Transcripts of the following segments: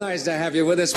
Nice to have you with us.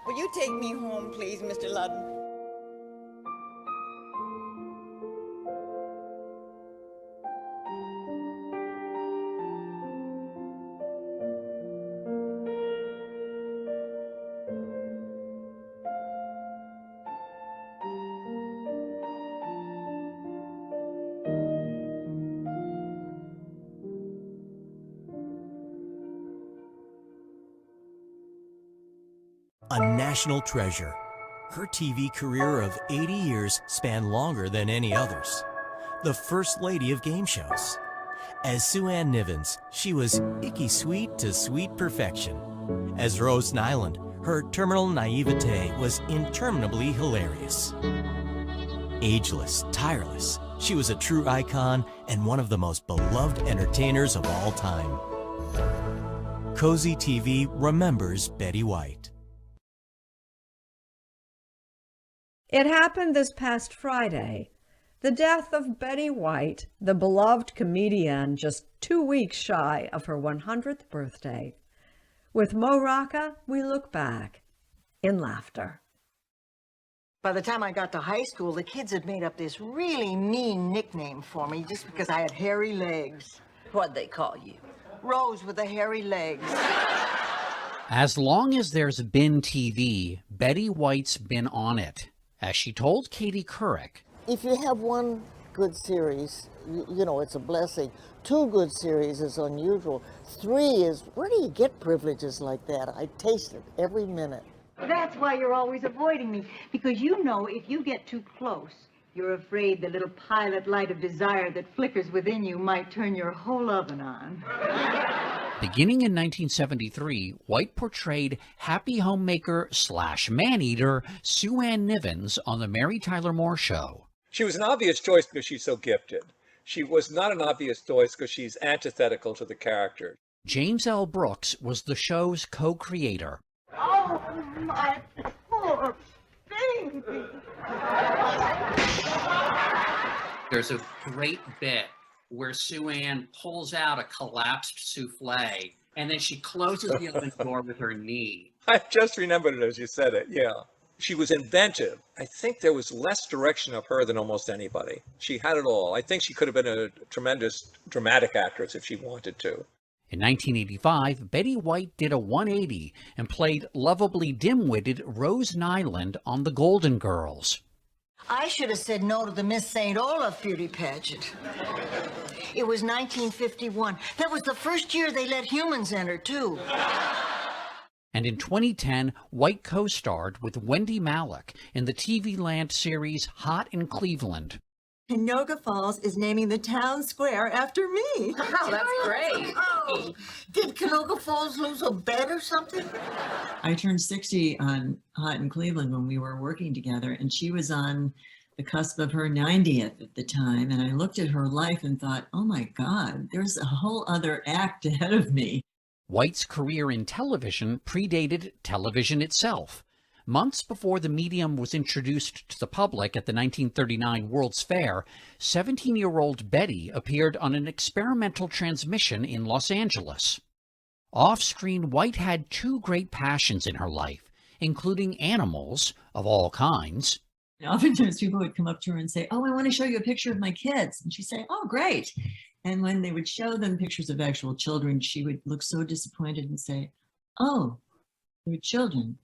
Will you take me home, please, Mr. Ludden? A national treasure. Her TV career of 80 years spanned longer than any others. The first lady of game shows. As Sue Ann Nivens, she was icky sweet to sweet perfection. As Rose Nyland, her terminal naivete was interminably hilarious. Ageless, tireless, she was a true icon and one of the most beloved entertainers of all time. Cozy TV remembers Betty White. It happened this past Friday. The death of Betty White, the beloved comedian, just 2 weeks shy of her 100th birthday. With Mo Rocca, we look back in laughter. By the time I got to high school, the kids had made up this really mean nickname for me just because I had hairy legs. What'd they call you? Rose with the hairy legs. As long as there's been TV, Betty White's been on it. As she told Katie Couric, if you have one good series, you know, it's a blessing. 2 good series is unusual. 3 is, where do you get privileges like that? I taste it every minute. That's why you're always avoiding me, because you know if you get too close, you're afraid the little pilot light of desire that flickers within you might turn your whole oven on. beginning in 1973, White portrayed happy homemaker / man-eater Sue Ann Nivens on The Mary Tyler Moore Show. She was an obvious choice because she's so gifted. She was not an obvious choice because she's antithetical to the character. James L. Brooks was the show's co-creator. Oh, my poor baby. There's a great bit where Sue Ann pulls out a collapsed souffle, and then she closes the oven door with her knee. I just remembered it as you said it, yeah. She was inventive. I think there was less direction of her than almost anybody. She had it all. I think she could have been a tremendous dramatic actress if she wanted to. In 1985, Betty White did a 180 and played lovably dim-witted Rose Nyland on The Golden Girls. I should have said no to the Miss St. Olaf beauty pageant. It was 1951. That was the first year they let humans enter, too. And in 2010, White co-starred with Wendy Malick in the TV Land series Hot in Cleveland. Canoga Falls is naming the town square after me. Wow, that's great. Oh, did Canoga Falls lose a bet or something? I turned 60 on Hot in Cleveland when we were working together, and she was on the cusp of her 90th at the time. And I looked at her life and thought, oh my God, there's a whole other act ahead of me. White's career in television predated television itself. Months before the medium was introduced to the public at the 1939 World's Fair, 17-year-old Betty appeared on an experimental transmission in Los Angeles. Off-screen, White had two great passions in her life, including animals of all kinds. And oftentimes people would come up to her and say, oh, I want to show you a picture of my kids. And she'd say, oh, great. And when they would show them pictures of actual children, she would look so disappointed and say, oh, they're children.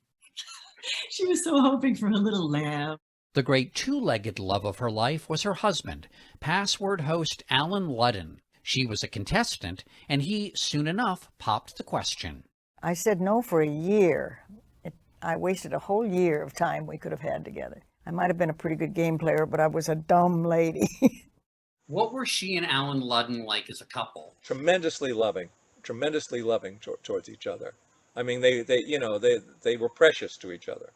She was so hoping for a little lamb. The great two-legged love of her life was her husband, password host Alan Ludden. She was a contestant, and he soon enough popped the question. I said no for a year. I wasted a whole year of time we could have had together. I might have been a pretty good game player, but I was a dumb lady. What were she and Alan Ludden like as a couple? Tremendously loving towards each other. I mean, they were precious to each other.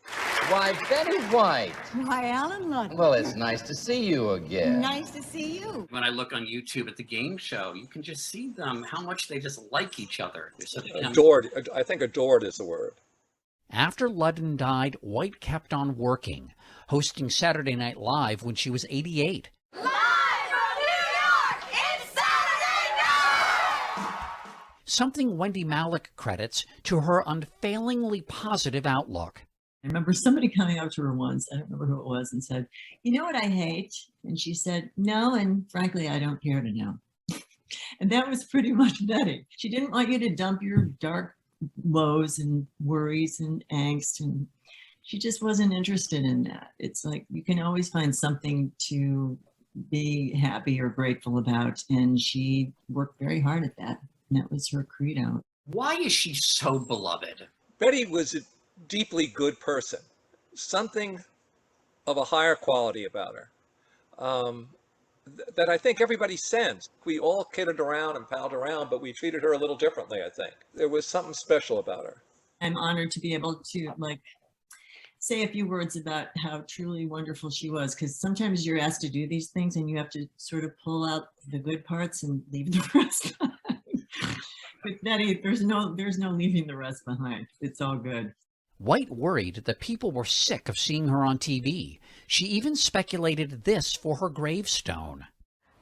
Why, Betty White. Why, Alan Ludden? Well, it's nice to see you again. Nice to see you. When I look on YouTube at the game show, you can just see them, how much they just like each other. Adored. I think adored is the word. After Ludden died, White kept on working, hosting Saturday Night Live when she was 88. Live from New York, it's Saturday night! Something Wendy Malick credits to her unfailingly positive outlook. I remember somebody coming up to her once, I don't remember who it was, and said, you know what I hate? And she said, no, and frankly, I don't care to know. And that was pretty much Betty. She didn't want you to dump your dark woes and worries and angst, and she just wasn't interested in that. It's like you can always find something to be happy or grateful about, and she worked very hard at that, and that was her credo. Why is she so beloved? Betty was a deeply good person, something of a higher quality about her that I think everybody sensed. We all kidded around and palled around, but we treated her a little differently, I think. There was something special about her. I'm honored to be able to say a few words about how truly wonderful she was, because sometimes you're asked to do these things and you have to sort of pull out the good parts and leave the rest behind. With Betty, there's no leaving the rest behind. It's all good. White worried that people were sick of seeing her on TV. She even speculated this for her gravestone.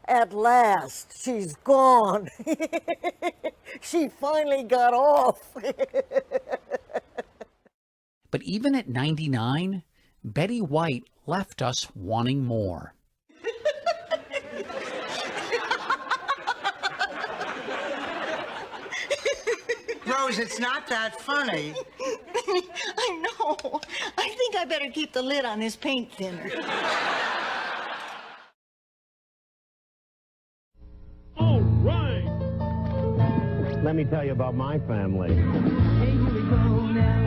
At last, she's gone. She finally got off. But even at 99, Betty White left us wanting more. Rose, it's not that funny. I know. I think I better keep the lid on this paint thinner. All right. Let me tell you about my family. Hey, here we go now.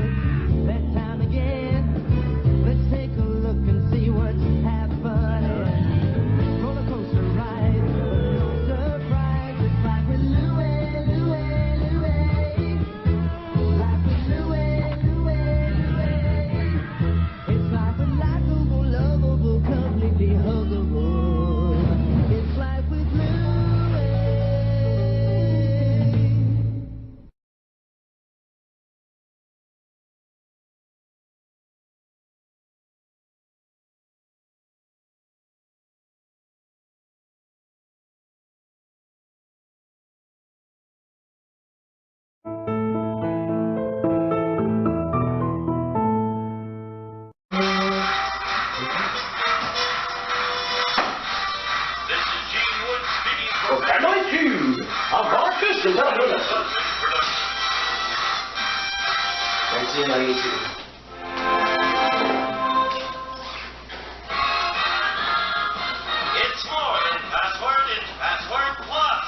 That time again. Let's take a look and see what's happening. Roller coaster ride, no surprise. It's like with Louie, Louie, Louie. Like with Louie, Louie, Louie. It's like a likable, lovable, completely huggable. It's like with Louie. Family Feud of Artist and Television. 1992. It's more than Password, it's Password Plus.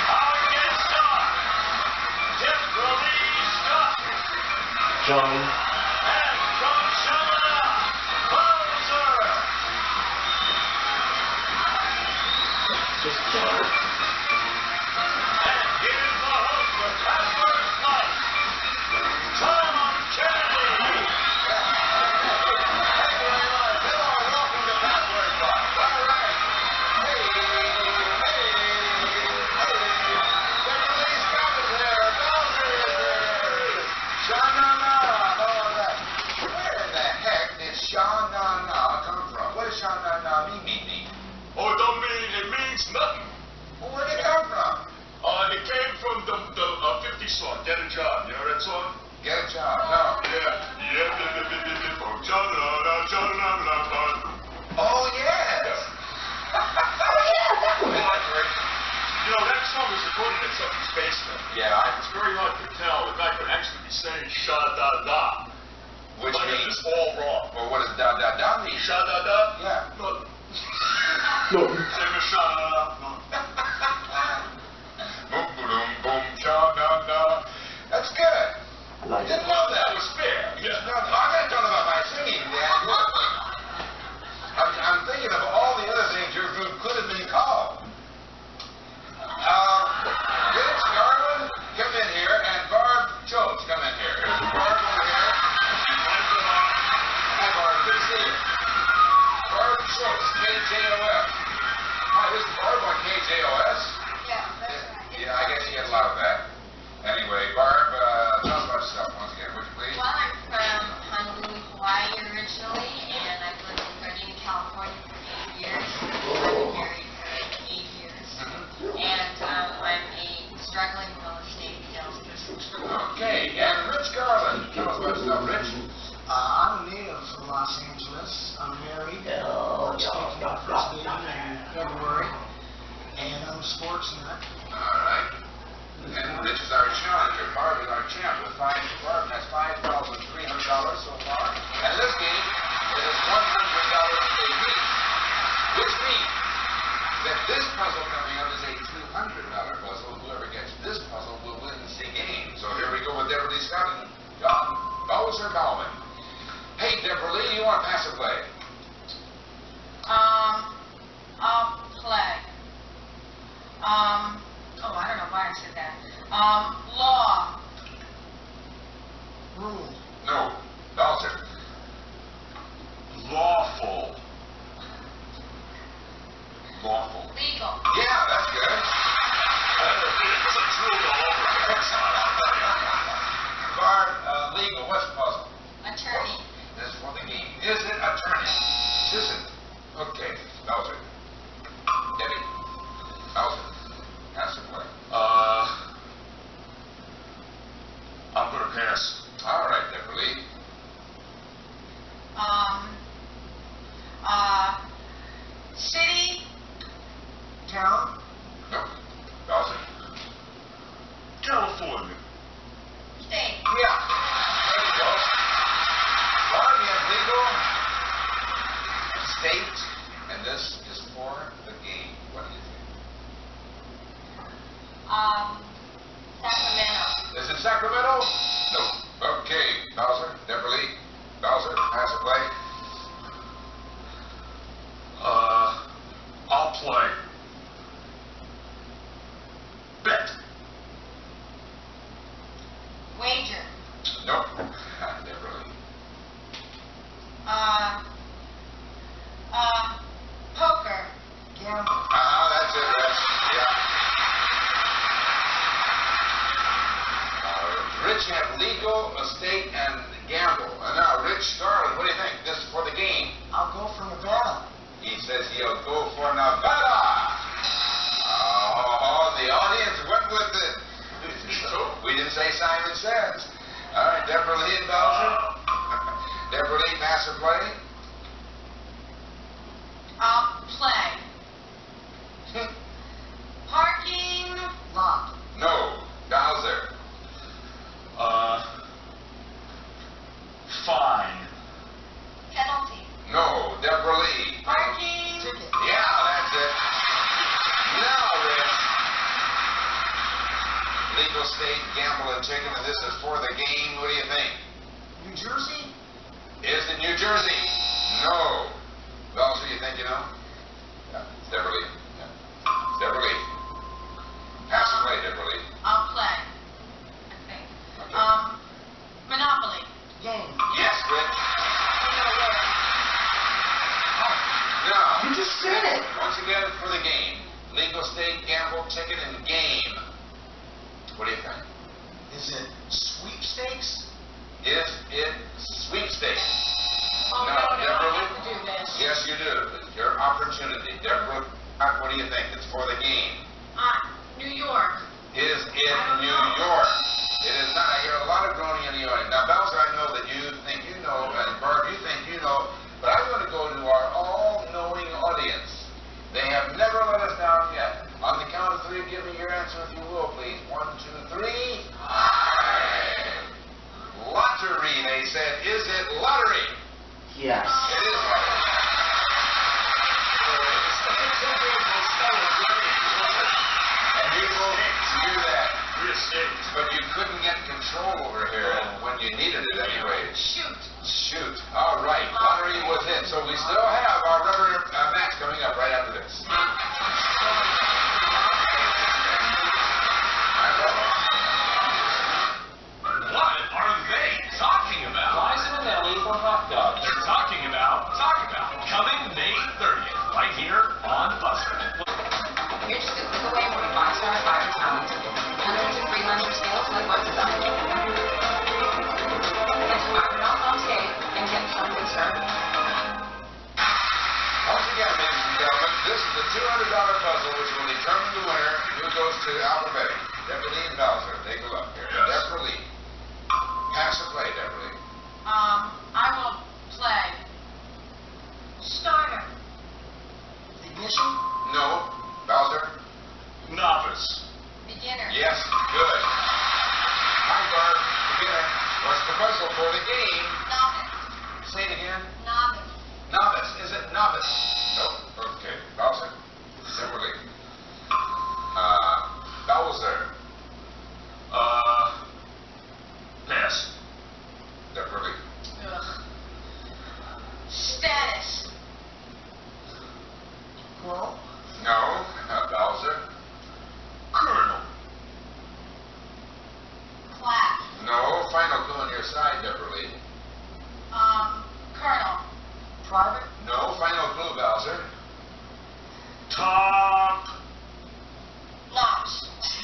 Our guest star, Debra Scott. John. And from Shamana, Bowser. just Bart. And here's the host for Password Plus, Tom Kennedy. Thank you very much. Hello and welcome to Password Plus. All right. Hey. Beverly Scott is there. Bowser is there. Sha-na-na. All right. Where in the heck did Sha-na-na come from? What does Sha-na-na mean? Oh, it don't mean, it means nothing. Well, where did it come from? It came from the 50 song, Get a Job. You know that song? Get a Job? No. Yeah. From Sha-na-na. Oh, yes. Oh, yeah, you know, that song was recorded in somebody's basement. Yeah. It's very hard to tell. The guy could actually be saying sha-da-da. Which means it's all wrong. Well, what does da-da-da mean? Sha-da-da? Yeah. No. Say me sha-da-da. No. Boom, boom, boom, sha-da-da. That's good. I didn't know that. It was fair. Yeah. No, I'm not talking about my singing. I'm thinking of all the other things your group could have been called. Rich Garland, come in here, and Barb Jones, come in here. Here's Barb over here. Hi, Barb. Good to see you. Barb Schultz, KJOS. Hi, this is Barb on KJOS. Yeah, that's right. Yeah, I guess you get a lot of that. Anyway, Barb, tell us about yourself once again, would you please? Well, I'm from Honolulu, Hawaii originally, and I've lived in Gardena, California for 8 years. I've been married for 8 years. And I'm a struggling real estate salesperson. Okay, and Rich Garland, tell us about yourself, Rich. I'm a native from Los Angeles. I'm married. I'm expecting my first baby in February. And I'm a sports nut. All right. And Rich is our challenger. Barb is our champ. Barb has $5,300 so far. And this game is $100 a piece. Which means that this puzzle coming up is a $200 puzzle. Whoever gets this puzzle will win the game. So here we go with Debra Lee Scott and John Bowser Bowman. Hey, Debra Lee, you want to pass or play? I'll play. I don't know why I said that. Law. Rule. No. Bowser. Lawful. Lawful. Legal. Yeah, that's good. It's a drool all over Barb, legal. What's the puzzle? Attorney. This is for the game. Is it attorney? Is it? Okay. Bowser. Debbie. Bowser. Pass or play? I'm going to pass. All right, Debra Lee. City. Town. No. Bowser. California. State. Yeah. There you go. Barb, you have legal, state, and this is for the game. What do you think? Sacramento. Is it Sacramento? No. Okay. Bowser, Debra Lee. Bowser, pass or play? I'll play. Bet. Wager. Nope. Debra Lee. Poker. Gamble. That's it, Rich. Yeah. Rich had legal, estate, and gamble. And now, Rich Garland, what do you think? This is for the game. I'll go for Nevada. He says he'll go for Nevada. Oh, the audience went with it. We didn't say Simon Says. All right, Debra Lee and Bowser. Debra Lee, pass or play? I'll play. Parking lot. No. Bowser. Fine. Penalty. No. Debra Lee. Parking. Ticket. Yeah, that's it. Now, Rich. Legal, state, gamble, and chicken, and this is for the game. What do you think? New Jersey? Is it New Jersey? No. Bowser, you think you know? Yeah. Debra Lee. Yeah. together for the game. Legal, state, gamble, ticket, and game. What do you think? Is it sweepstakes? Is it sweepstakes? Oh, no, I have to do this. Yes, you do. It's your opportunity. Deborah, what do you think? It's for the game. New York. Is it New York? It is not. I hear a lot of groaning in the audience. Now, Bowser, I know that you think you know, and Barb, you think you know, but I'm going to go to our all-knowing audience. They have never let us down yet. On the count of three, give me your answer if you will, please. 1, 2, 3. Lottery, they said. Is it lottery? Yes. It is lottery. And you will do that. But you couldn't get control over here when you needed it anyway. Shoot. All right. Lottery was it. So we still have our rubber match coming up right after this. What are they talking about? Liza Minnelli for hot dogs. They're talking about coming May 30th, right here on Buster. You're just going to click away more 5-star fire talent. Hundreds of free lunch sales like what's up. Get to $5 off tape and get something served. Once again, ladies and gentlemen, this is the $200 puzzle which will determine the winner who goes to alphabetic. Deborah Lee and Bowser, take a look here. Yes. Deborah Lee. Pass the play, Deborah Lee. I will play starter. Ignition? No. Bowser? Novice. Beginner. Yes. Good. Hi, Barb. Beginner. What's the puzzle for the game? Novice. Say it again. Novice. Novice. Is it novice? Nope. Okay. Bowser? Deborah Lee. Bowser. Pass. Deborah Lee. Ugh. Status. Well, No. Bowser. Colonel. Class. No. Final clue on your side, Deborah Lee. Colonel. private? No. Final clue, Bowser. Top. Notch.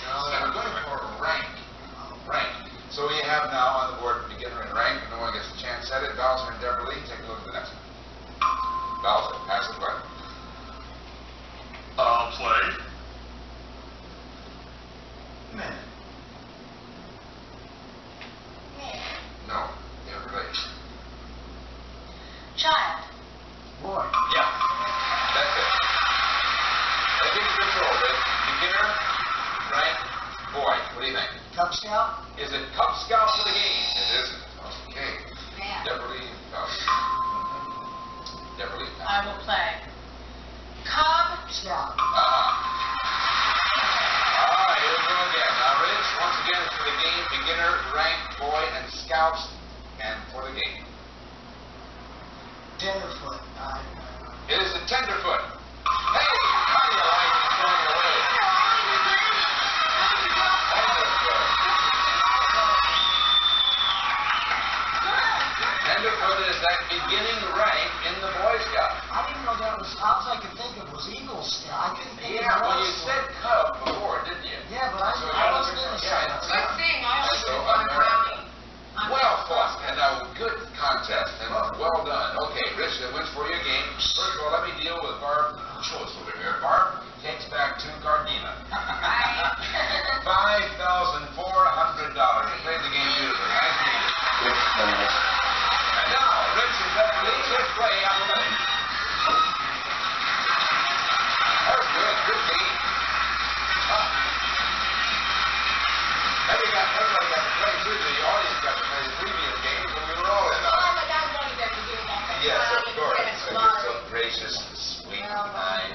No, they were going for rank. Rank. So we have now on the board beginner and rank. No one gets a chance at it. Bowser and Deborah Lee, take a look at the next one. Bowser, pass the play. I'll play. Man. No. Deborah Lee. Child. Boy. Yeah. That's it. That gives you control, Rick. Beginner, rank, boy. What do you think? Cub Scout? Is it Cub Scout for the game? It isn't. Okay. Man. Deborah Lee, Bowser. Deborah Lee. I will play Cub Scout. Here we go again. Now, Rich, once again, it's for the game, beginner, rank, boy, and scouts, and for the game. Tenderfoot. It is the tenderfoot. Hey, how do you like it going away? Tenderfoot. Tenderfoot is that beginning rank in the Boy Scout. I didn't know that was, all I could think of was Eagle Scout. I couldn't think Yeah, of well, Boy you Scout. said Cub before, didn't you? Yeah, but I wasn't in the Yeah, Scout. Good thing I was So, on brownie. well fought, and a good contest, and well done. Okay, Rich, that wins for you a game. First of all, let me deal with Barb Schultz over here. Barb takes back 2 Gardena. $5,400. You played the game beautifully. Nice meeting you. And now, Rich and Deborah Lee, let's play alphabetic. That was good. Good game. Everybody got to play too. The audience got to play the previous games when we were all in on it. Yes, of course. You're so gracious and sweet and kind.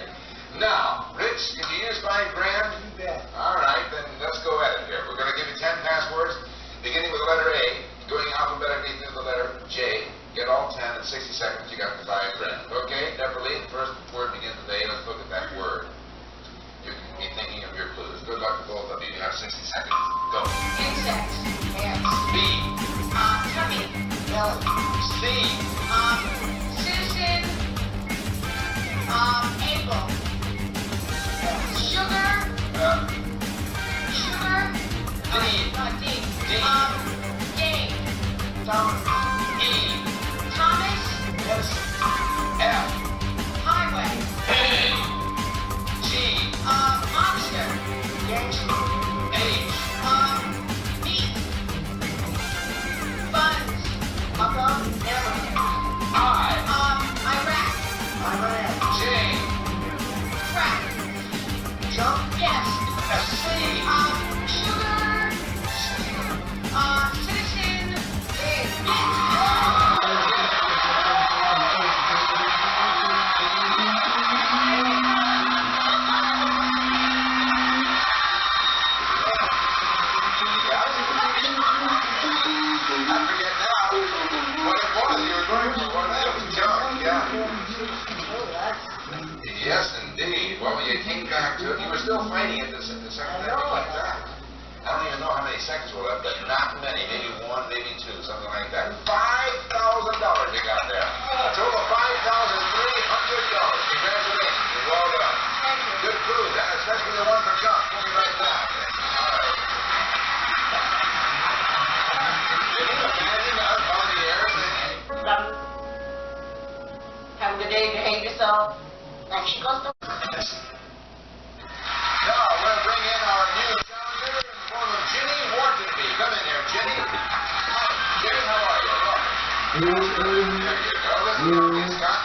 Now, Rich, can you use $5 grand? You bet. All right, then let's go at it here. We're going to give you 10 passwords, beginning with the letter A, going alphabetically through the letter J. Get all 10 in 60 seconds. You got the $5 grand. Okay, Deborah Lee, the first word begins with A. Let's look at that word. You can be thinking of your clues. Good luck to both of you. You have 60 seconds. Go. Insects. Ants. B. Tummy. Belly. C. Susan. April. jump? Yes. Let's see. Sugar. Citizen. I forget now what it was you were going for. It was junk, yeah. Yes, indeed. Well, when you came back to it, you were still fighting it the second time like that. I don't even know how many seconds were left, but not many. Maybe one, maybe two, something like that. $5,000 you got there. A total of $5,300. Congratulations. You're well done. Good clue, that, especially the one for junk. We'll be right back. All right. Can you imagine us on the air saying, Have a good day. Behave yourself. Like she goes to. now, we're going to bring in our new challenger in the form of Ginny Whartonby. Come in here, Ginny. Hi, Ginny, how are you? Welcome. There you go. Listen, Scott.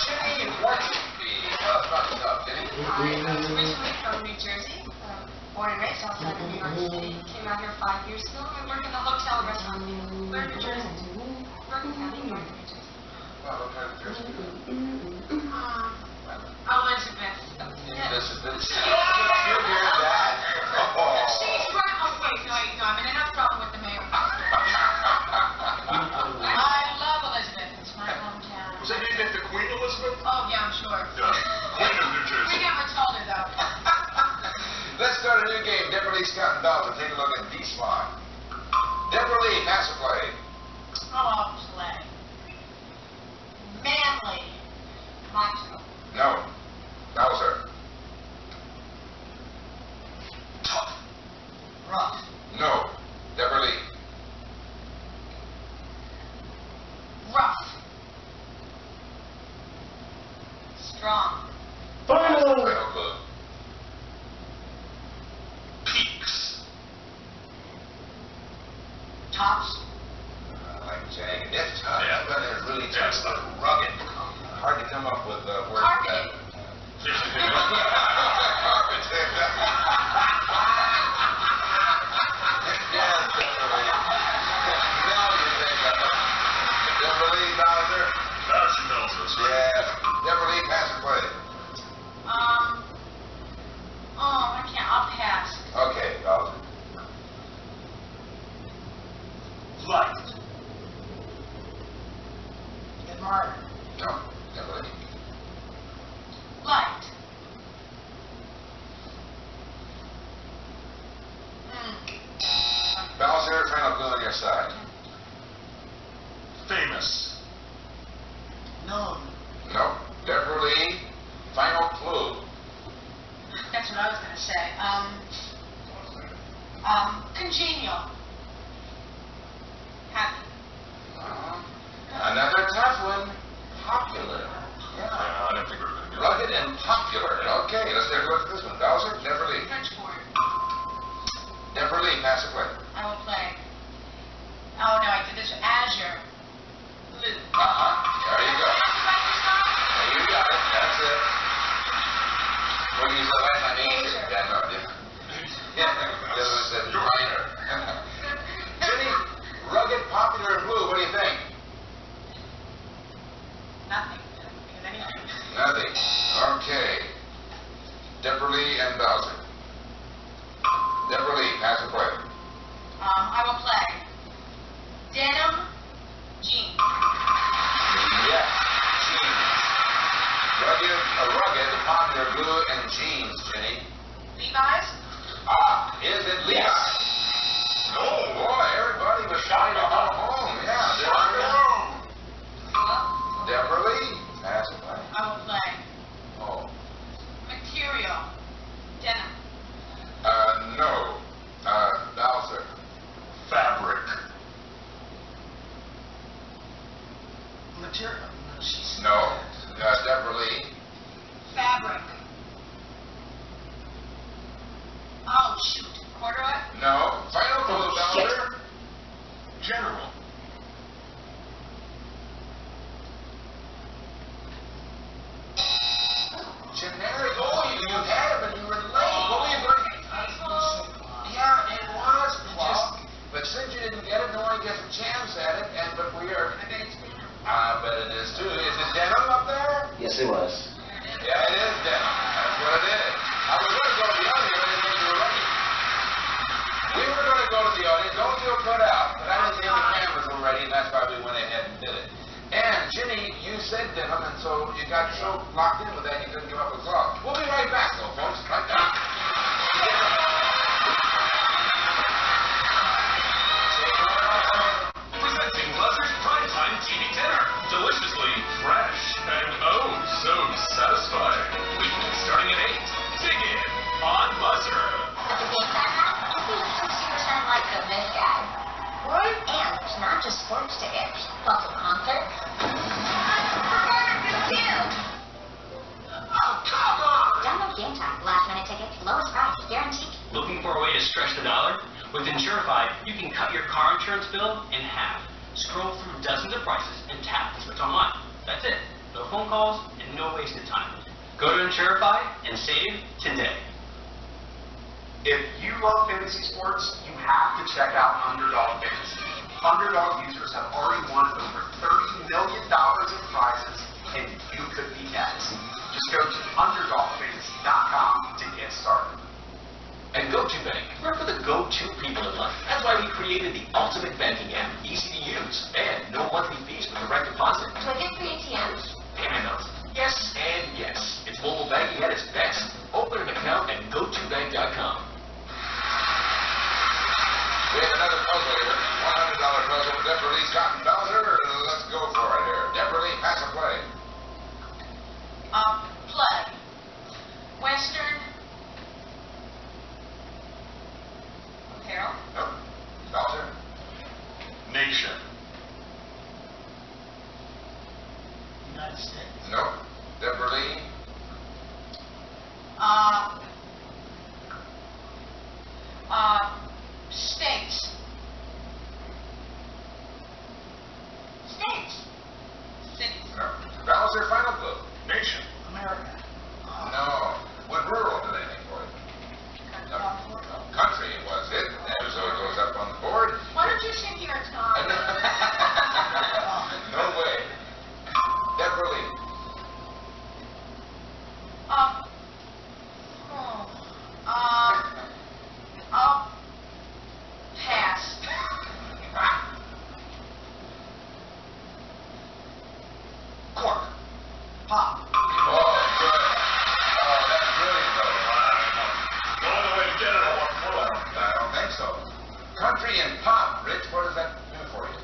Ginny Whartonby. Tell us about yourself, Ginny. I was originally from New Jersey, born and raised outside of New York City. Came out here 5 years ago. I work in the hotel and restaurant field. Where in New Jersey? Bergen County, North New Jersey. Well, what kind of Jersey do you Elizabeth. Elizabeth. You hear that? Oh. She's right. Oh, wait, no, I'm in enough trouble with the mayor. I love Elizabeth. It's my hometown. Was that named after Queen Elizabeth? Oh, yeah, I'm sure. Yeah. Queen of New Jersey. We never told her, though. Let's start a new game. Debra Lee, Scott, and Bowser. Take a look at D-Slot. Debra Lee, pass or play? Oh, play. Manly. Macho. No. Bowser. Tough. Rough. No. Debra Lee. Rough. Strong. Final clue. Peaks. Tops. Like saying it's tough. Yeah. But it's really tough. It's tough. Rugged. Hard to come up with words. Carpeting. Yes, Debra Lee. Now you think of it. Debra Lee, Bowser. Now she knows us, right? Yes. Debra Lee, pass or play? Oh, I can't. I'll pass. Okay, Bowser. Light. Admire. No. Debra Lee. Light. Bowser, final clue on your side. Famous. Known. No. Debra Lee, final clue. That's what I was going to say. Congenial. Happy. Another tough one. Popular. Yeah, I didn't think we were going to get it. Rugged and popular. Okay, let's take a look at this one. Bowser, Debra Lee. Bridgeport. Debra Lee, pass or play? I will play. Oh, no, I did this. Azure. Blue. There you go. There you got it. That's it. What do you say last time? Azure. Yeah, no, yeah. Yeah, the other one said minor. Ginny, rugged, popular, and blue. What do you think? Nothing. I didn't get anything. Nothing. Okay. Debra Lee and Bowser. Debra Lee, pass or play? I will play. Denim. Jeans. Yes, jeans. Rugged, popular, blue, and jeans, Ginny. Levi's. Is it Levi? Oh, boy, everybody was trying to come home. Yeah, Debra Lee, pass or play? I will play. Oh. Material. Denim. No. Bowser. Fabric. Material. No, she's. No. Debra Lee. Fabric. Oh, shoot. Corduroy? No. Final clue, Bowser. General. Generic. Oh, you it was. Yeah, it is denim. That's what it is. I was going to go to the audience, I didn't think you were ready. We were going to go to the audience, don't feel put out, but I didn't think the cameras were ready, and that's why we went ahead and did it. And Ginny, you said denim, and so you got so locked in with that you couldn't give up a call. We'll be right back, though, folks. Right now. Presenting Buzzer's Primetime TV Dinner. Deliciously fresh and oh so satisfying. Weekly starting at 8. Dig in on Buzzer. At the game time now, you see 60% like the this guy. What? And it's not just sports tickets, but also concerts. Performances too. Oh, come on! Download Game Time. Last minute tickets, lowest price, guaranteed. Looking for a way to stretch the dollar? With Insurify, you can cut your car insurance bill in half. Scroll through dozens of prices and tap to switch online. That's it. No phone calls and no wasted time. Go to Insurify and save today. If you love fantasy sports, you have to check out Underdog Fantasy. Underdog users have already won over $30 million in prizes, and you could be next. Just go to UnderdogFantasy.com to get started. And GoToBank, we're for the go-to people in life. That's why we created the ultimate banking app, easy to use, and no monthly fees for direct deposit. Do I get free ATMs? Payment notes. Yes and yes. It's mobile banking at its best. Open an account at GoToBank.com. We have another puzzle here. $100 puzzle. Debra Lee, Scott, and Bowser. Let's go for it here. Debra Lee, pass and play. Play. Western. Apparel. Nope. Bowser. Nation. United States. Nope. Debra Lee. States. States. Cities. No. Bowser, final clue. Nation. America. No. Would rural do anything for you? No. Country was it. And so it goes up on the board. Why don't you sit here, Tom? No way. Debra Lee. Pass. Cork. Pop. Oh, good. Oh, that's brilliant, though. No other way to get it, I want to I don't think so. Country and pop. Rich, what does that do for you?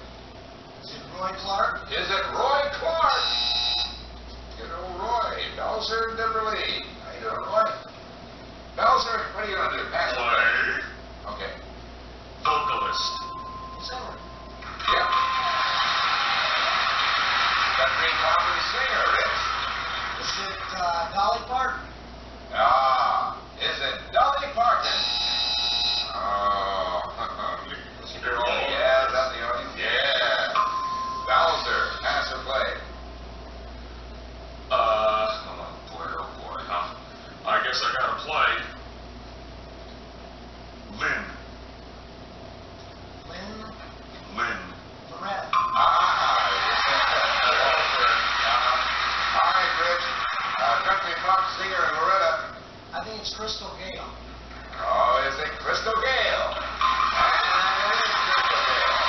Is it Roy Clark? Is it Roy Clark? Good old Roy. Bowser and Debra Lee. How you doing, Roy? Bowser, what are you going to do? Pass it. Play. Okay. Vocalist. Singer. Yep. Country pop and singer, Rich. Is it Dolly Parton? Ah, is it Dolly Parton? Oh, yeah, is that the audience? Yeah. Bowser, pass or play? Oh boy, huh? I guess I gotta play. Lynn. Lynn. Loretta. All right, Rich. Country pop singer and Loretta. I think it's Crystal Gale. Oh, is it Crystal Gale? And it is Crystal Gale.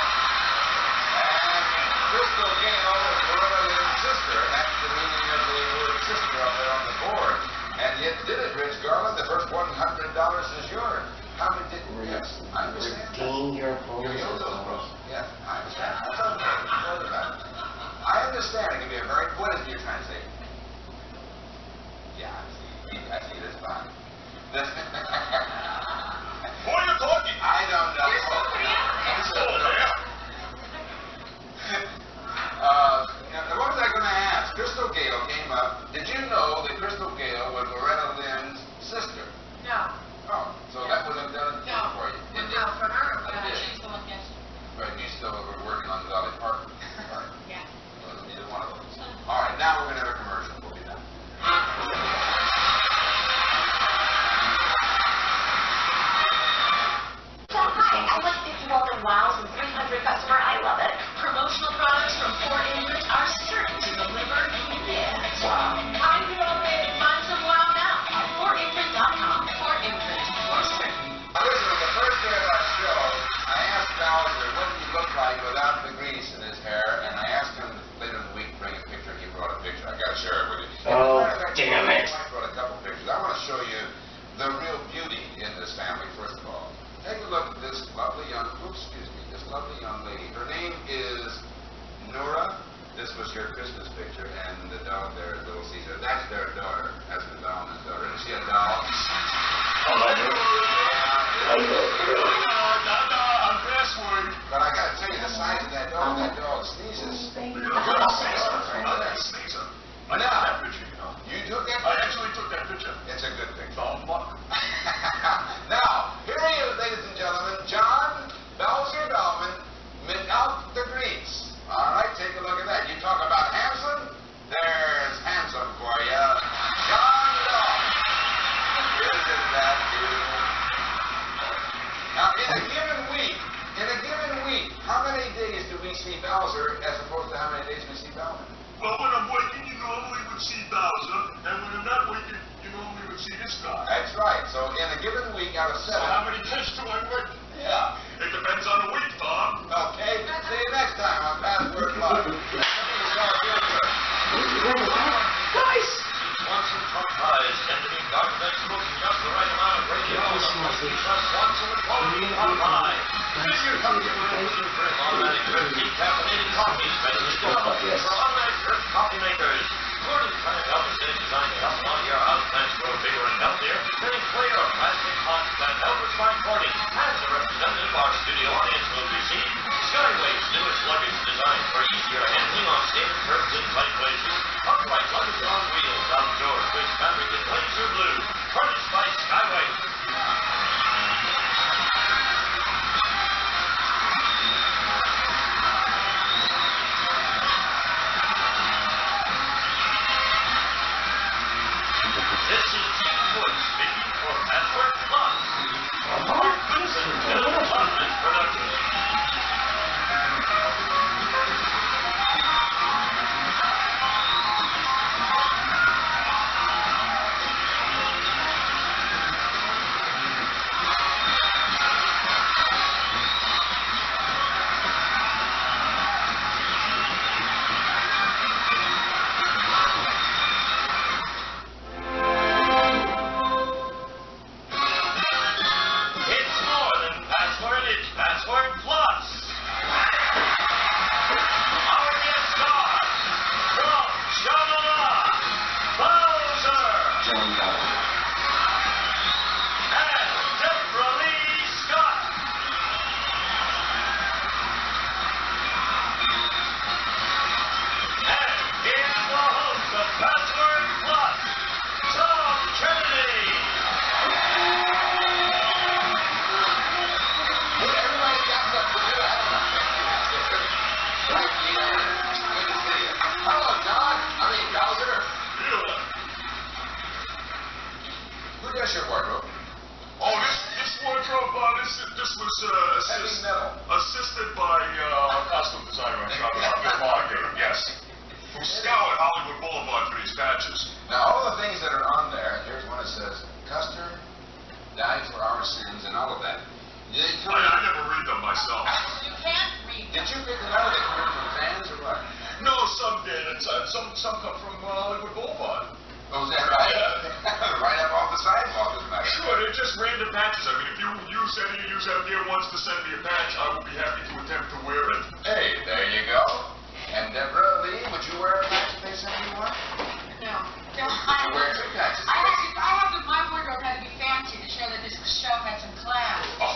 And Crystal Gale is Loretta Lynn's sister, and that's the meaning of the word sister up there on the board. And you did it, Rich Garland. The first $100 is yours. How did it? Yes, I understand. Redeem your You'll use those bonus. bros. Yeah, I understand. That's okay. Don't worry about it. I understand. It can be a very. What is it you're trying to say? Yeah, I see this fine. Who are you talking? I don't know. There's somebody else there. Oh, yeah. Now, what was I going to ask? Crystal Gale came up. Did you know that Crystal Gale was Loretta Lynn's sister? No. Oh, so that would have done it for you. No, for her, but It did. she's the one guessing. was your Christmas picture, and the dog there, little Caesar, that's their daughter. That's the Bauman's daughter. Isn't she a doll? But I gotta tell you, the size of that dog sneezes. Now, you took that picture? I actually took that picture. It's a good picture. Now, here he is, ladies and gentlemen, John Belzer Bauman, without the grease. All right, take a look at that. You talk about handsome, there's handsome for you. John Bauman. Isn't that beautiful? Now, in a given week, how many days do we see Bowser as opposed to how many days we see Bauman? Well, when I'm working, you normally would see Bowser, and when I'm not working, you normally would see this guy. That's right. So in a given week out of 7. So how many days do I work? Yeah. It depends on the week, Tom. Okay. See you next time on Password Live. Nice! Want some tough pies, tend to be dark that's cooking just the right amount of radio. Just want some quality hot pie. Figure comes in with automatic drip decaffeinated coffee, specially developed for automatic drip coffee makers. Gordon Planet Health is designed to help a lot of your house plants grow bigger and healthier. Any clear or plastic pot plant help with fine Gordon has a representative our studio audience will receive. Skyways, newest luggage designed for easier handling on standard curbs and tight places. Upright luggage on wheels, outdoors with fabric in laser blue. Furnished by Skyways. This is Gene Wood speaking for Password Plus. Mark Goodson, Television Production. Assisted by a costume designer on shop at Bill Margate, yes. Who scoured Hollywood Boulevard for these patches. Now, all the things that are on there, here's one that says, Custer died for our sins and all of that. I never read them myself. You can't read them. Did you pick them out? They come from fans or what? No, some did. And some come from Hollywood Boulevard. Oh, is that right? Yeah. Right up off the sidewalk, as a matter of fact. Sure, they're just random patches. I mean, if any of you out there wants to send me a patch, I will be happy to attempt to wear it. Hey, there you go. And Debra Lee, would you wear a patch if they sent you one? No. You wear two patches. My wardrobe had to be fancy to show that this show had some class. Hey,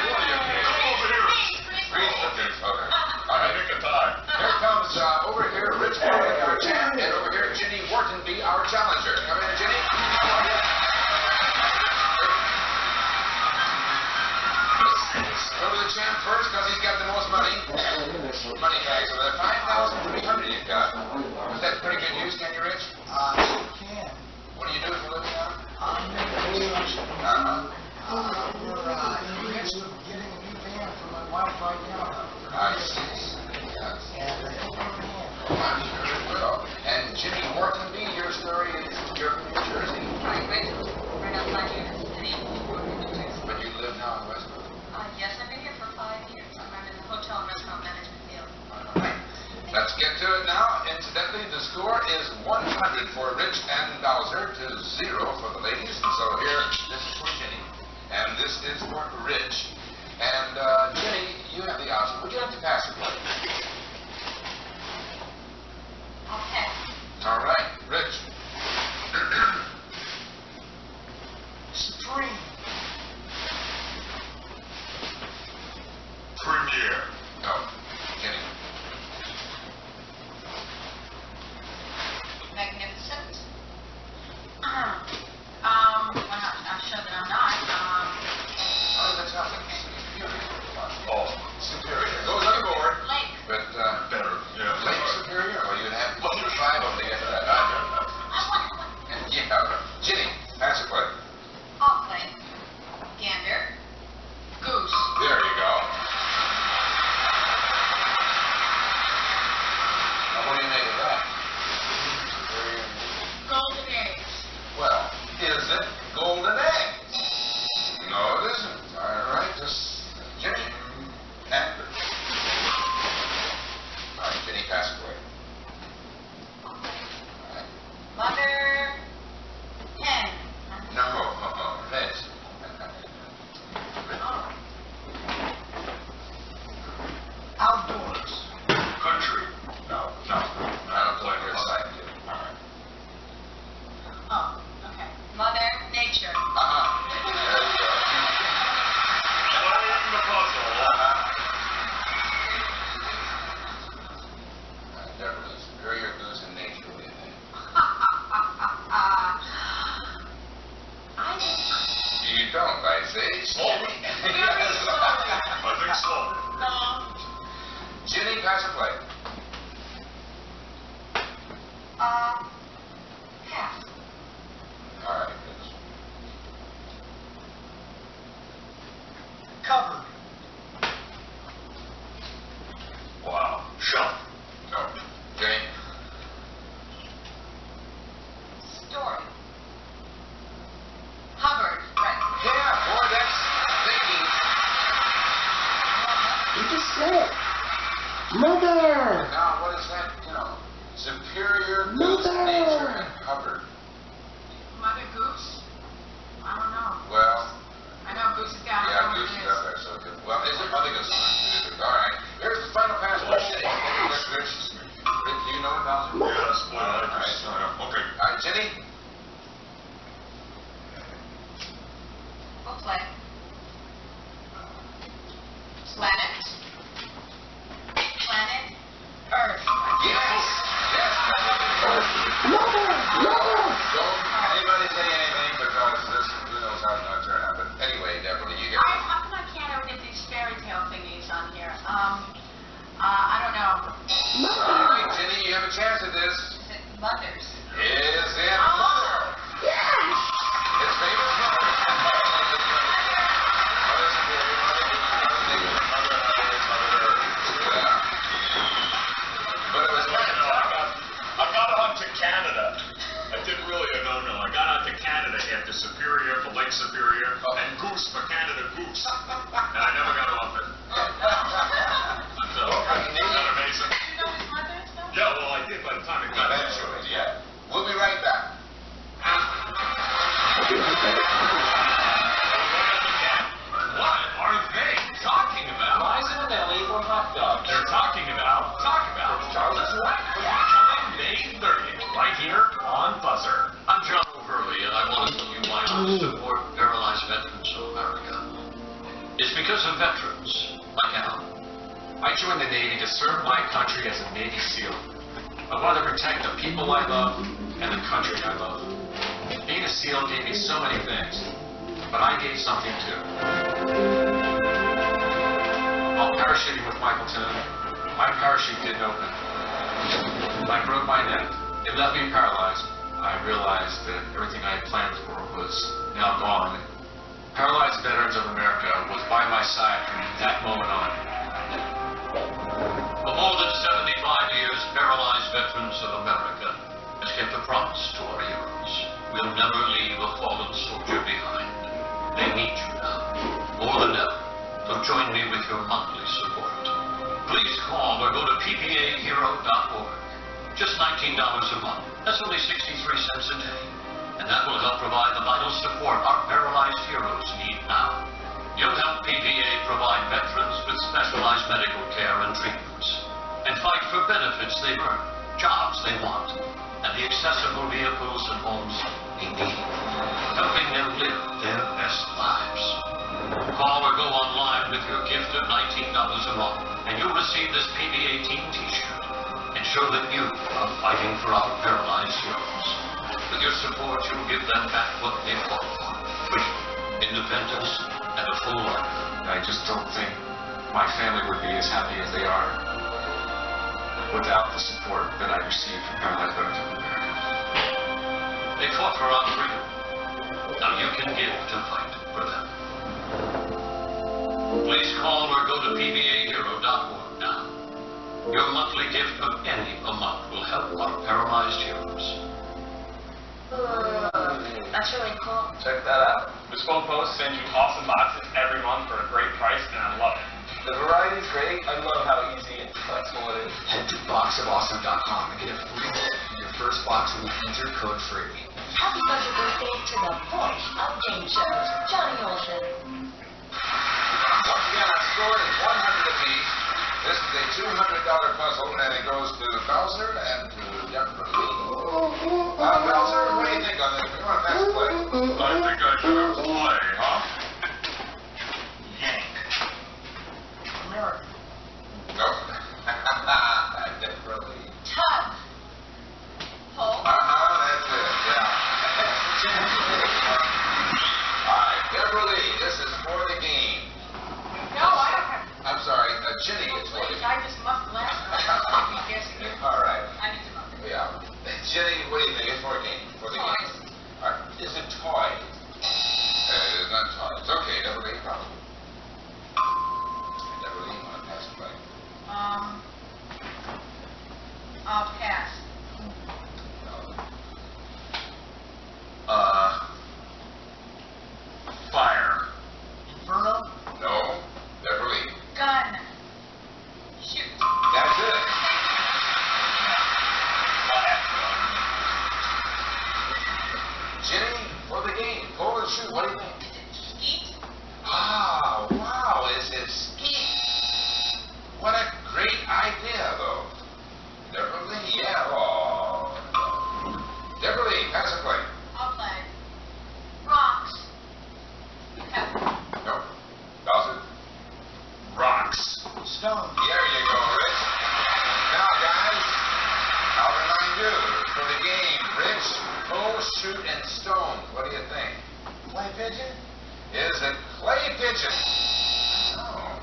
what are you doing? Come over here. Please, okay. All right, pick a time. Here comes, over here, Rich Warwick, our champ, and over here, Ginny Whartonby, our challenger. Come in, Ginny. Go to the champ first, because he's got the most money. Money bags over there. 5,300 you've got. Was that pretty good use, can you, Rich? I can. What do you do for a living now? I'm in construction. We're in the midst of getting a new van for my wife right now. I see. Yes. And I think we're in. I'm sure it will. And Jimmy Whartonby, your story is you're from New Jersey, right? Right outside New York City. But you live now in West Coast? Yes, I've been here for 5 years. I'm in the hotel and restaurant management field. Let's get to it now. Incidentally, the score is 100 for Rich and Bowser to 0 for the ladies. And so here, this is for Ginny. And this is for Rich. And Ginny, you have the option. Would you like to pass it? is it golden eggs? No, it isn't. All right, just Jenny and Rich. All right, Jenny passed away. Mother, hen. No, Rich. Outdoors. Country. No. I don't play your side. All right. Oh, okay. Mother, nature. There you go. Playing the puzzle. Debra, superior goose in nature. What do you think? You don't, I see. Slowly. Very slowly. I think slowly. No. Jenny, pass or play? Pass. All right, Rich. Covered. Wow. Shelf. No. Jenny? Story. Hubbard, right. Yeah, boy, that's thinking. You just said. Mother! Now, what is that? Superior goose Mother! nature and Hubbard. Mother Goose? I don't know. Well, I know Goose is down. yeah, goose is up there, so good. Well, is it Mother Goose? All right. Here's the final pass for Jenny. Rich, do you know it, Bowser? Yes, boy, All I just, right. okay. All right, Jenny? We'll play. Planet. Planet Earth. Yes! Yes, Mother! Mother! Don't anybody say anything because this, who knows how it's going to turn out. But anyway, Debra, you get it. How come I can't ever get these fairy tale thingies on here? I don't know. All right, Jenny, you have a chance at this. Is it mothers? Is it Mother? Yes! It's famous Mother. Mother Superior, Mother Goose, Mother Nature, Mother Hubbard, Mother Earth. Yeah. But it was kind of I got on to Canada. I did really a no-no. I got out to Canada after Superior for Lake Superior and Goose for Canada Goose. And I never got off it. So, isn't that amazing? You know his mother and stuff? Yeah, well, I did by the time it got eventually, yeah. We'll be right back. What are they talking about? Liza Minnelli for hot dogs. They're talking about Charlotte's Web. Coming May 30th, right here on Buzzer. I'm John O'Hurley, and I want to tell you why I support paralyzed veterans of America. It's because of veterans, like Al. I joined the Navy to serve my country as a Navy SEAL. I want to protect the people I love and the country I love. Being a SEAL gave me so many things, but I gave something too. While parachuting with Michael Toon, my parachute didn't open. I broke my neck. It left me paralyzed. I realized that everything I had planned for was now gone. Paralyzed Veterans of America was by my side from that moment on. For more than 75 years, Paralyzed Veterans of America has kept a promise to our heroes. We'll never leave a fallen soldier behind. They need you now, more than ever. So join me with your monthly support. Please call or go to ppahero.org. Just $19 a month. That's only 63 cents a day. And that will help provide the vital support our paralyzed heroes need now. You'll help PPA provide veterans with specialized medical care and treatments, and fight for benefits they've earned, jobs they want, and the accessible vehicles and homes they need, helping them live their best lives. Call or go online with your gift of $19 a month, and you'll receive this PBA Team T-shirt and show that you are fighting for our paralyzed heroes. With your support, you'll give them back what they fought for: freedom, independence, and a full life. I just don't think my family would be as happy as they are without the support that I received from Paralyzed Veterans of America. They fought for our freedom. Now you can give to fight for them. Please call or go to pbahero.org now. Your monthly gift of any amount will help our paralyzed heroes. That's really cool. Check that out. Bespoke Post sends you awesome boxes every month for a great price, and I love it. The variety's great. I love how easy and flexible it is. Head to boxofawesome.com and get a free book. Your first box will enter code free. Happy special birthday to the voice of game shows, Johnny Olsen. Once again, our score is 100 apiece. This is a $200 puzzle, and it goes to Bowser and to Debra. Bowser, what do you think on this? You want to pass the play? I think I should have play, huh? American. Nope. Debra. Tub. Pull. That's it, yeah. All right, Debra Lee, this is for the game. No, I don't have. I'm sorry, Ginny gets for the Please, game. I just must laugh. I'm guessing you. All right. I need to know. Yeah. Ginny, what do you think? It's for a game. For the game. All right. Is it toy? It's not toy. It's okay, Debra Lee, problem. Debra Lee, you want to pass the play? I'll pass. Fire. Inferno. No. Debra Lee. Gun. Shoot. That's it. Ginny, for the game. Pull and shoot. What do you think? Skeet. Ah, wow. Is it ski? What a great idea, though. Debra Lee, yeah. Oh, no. Debra Lee, pass the play. I'll play. Rocks. Pepper. No. Bowser. Rocks. Stone. There you go, Rich. Now, guys, I'll remind you, for the game, Rich, pull, shoot, and stone. What do you think? Clay pigeon. Is it clay pigeon? Oh.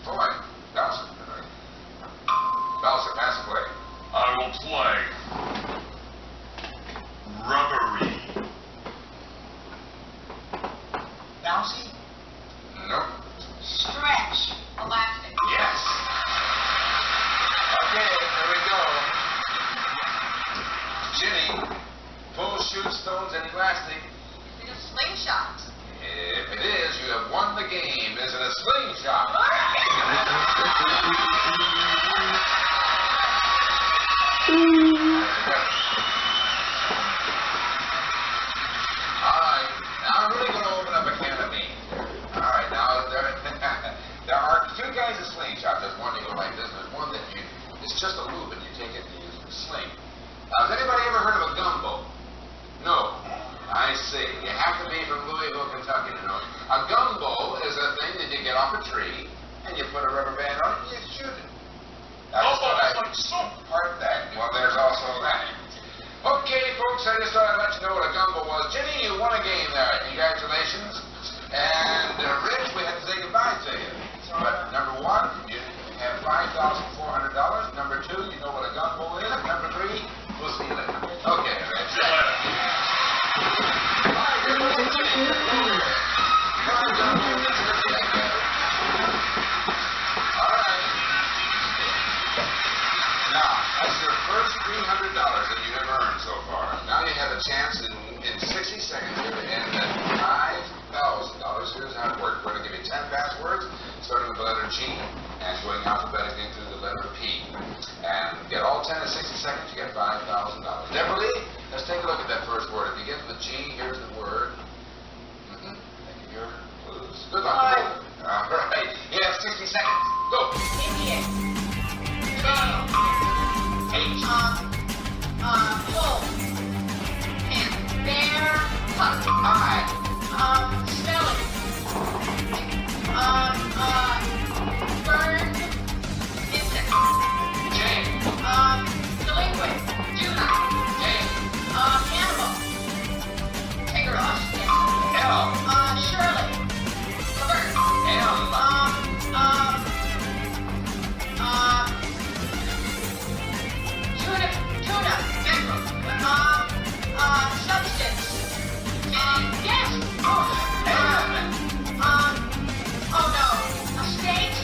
Boy, Bowser. Bowser, pass the play. I will play. Rubbery. Bouncy. Nope. Stretch. Elastic. Yes. Okay, here we go. Ginny, pull, shoot, stones, and elastic. Is it a slingshot? If it is, you have won the game. Is it a slingshot? All right, now I'm really going to open up a can of beans here. All right, now there are two kinds of slingshots. There's one you go like this, and there's one that it's just a loop, and you take it and you sling. Has anybody ever heard of a gumbo? No. I see. You have to be from Louisville, Kentucky to know it. A gumbo is a thing that you get off a tree, and you put a rubber band on it, and you shoot it. That's what I like soup. part that. Well, there's also that. Okay, folks, I just thought I'd let you know what a gumbo was. Ginny, you won a game there. Congratulations. And Rich, we have to say goodbye to you. But number one, you have $5,400. Number two, you know what a gumbo is. Number three, we'll see you later. Okay, Rich. See you later. Bye, everyone. All right. Now, that's your first $300 that you've ever earned so far. Now you have a chance in 60 seconds here to end at $5,000. Here's how it works. We're going to give you 10 passwords, starting with the letter G and going alphabetically through the letter P. And get all 10 in 60 seconds, you get $5,000. Debra Lee, let's take a look at that first word. If you get the G, here's the word. Think of your clues. Good luck. All right. You have 60 seconds. Go. Indian. Pull. And bear. Puck. I. Smelling. Burned. Insect. J. Delinquent. Juvenile. J. Animal. Take her off. L. Shirley. Laverne. M. Tuna. Mackerel. Substance. Yes. Oh no. A state.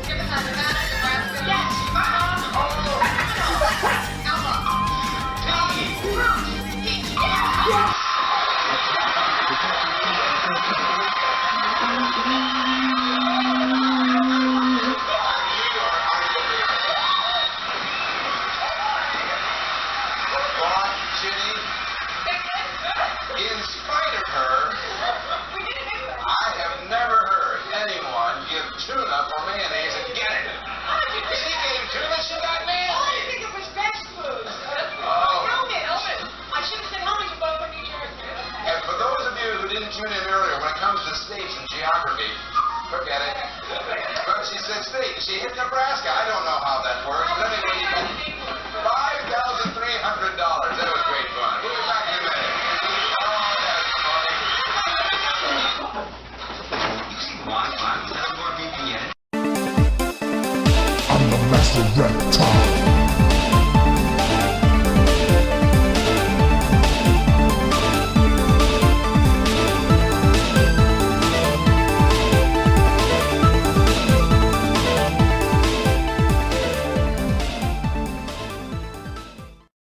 Give us a Nevada, Nebraska. Yes. Alma. Fruit. Peach. Yes. didn't tune in earlier. When it comes to states and geography, forget it. But she said state. She hit Nebraska. I don't know how that works. But anyway, you got $5,300. That was great fun. We'll be back in a minute. You see Wi-Fi without more VPN? I'm the master reptile.